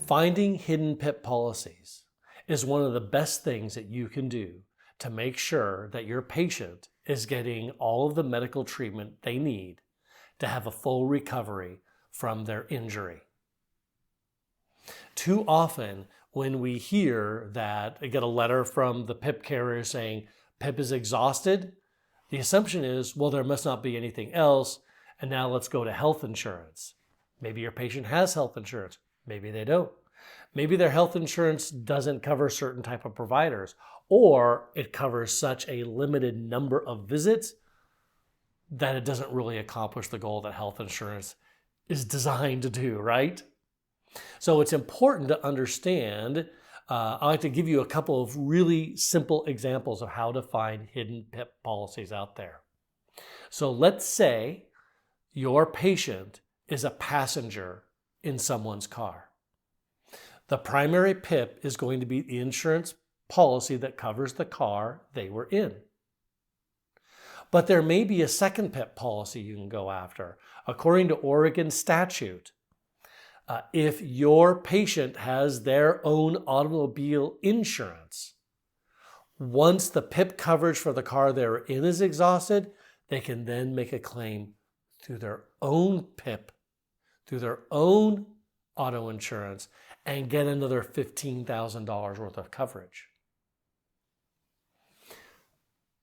Finding hidden PIP policies is one of the best things that you can do to make sure that your patient is getting all of the medical treatment they need to have a full recovery from their injury. Too often, when we hear that I get a letter from the PIP carrier saying PIP is exhausted, the assumption is, well, there must not be anything else, and now let's go to health insurance. Maybe your patient has health insurance. Maybe they don't. Maybe their health insurance doesn't cover certain type of providers, or it covers such a limited number of visits that it doesn't really accomplish the goal that health insurance is designed to do, right? So it's important to understand. I like to give you a couple of really simple examples of how to find hidden PIP policies out there. So let's say your patient is a passenger in someone's car. The primary PIP is going to be the insurance policy that covers the car they were in. But there may be a second PIP policy you can go after. According to Oregon statute, if your patient has their own automobile insurance, once the PIP coverage for the car they're in is exhausted, they can then make a claim through their own PIP, through their own auto insurance, and get another $15,000 worth of coverage.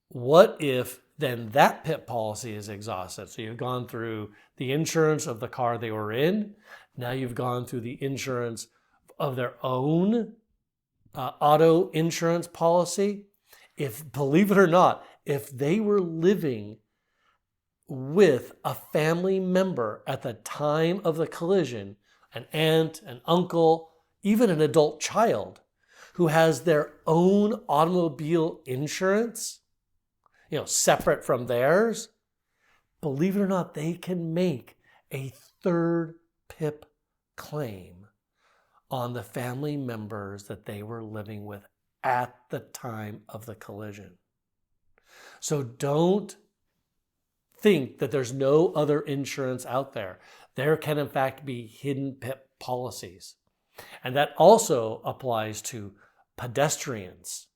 What if then that PIP policy is exhausted? So you've gone through the insurance of the car they were in. Now you've gone through the insurance of their own auto insurance policy. If, believe it or not, if they were living with a family member at the time of the collision, an aunt, an uncle, even an adult child who has their own automobile insurance, separate from theirs, believe it or not, they can make a third PIP claim on the family members that they were living with at the time of the collision. So don't think that there's no other insurance out there. There can in fact be hidden PIP policies. And that also applies to pedestrians.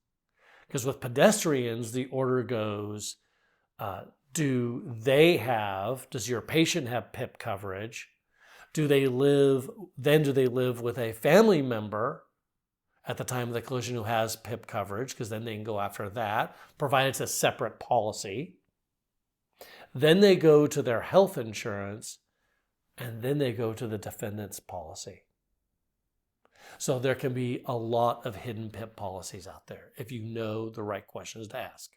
Because with pedestrians, the order goes, does your patient have PIP coverage? Do they live with a family member at the time of the collision who has PIP coverage? Because then they can go after that, provided it's a separate policy. Then they go to their health insurance, and then they go to the defendant's policy. So there can be a lot of hidden PIP policies out there if you know the right questions to ask.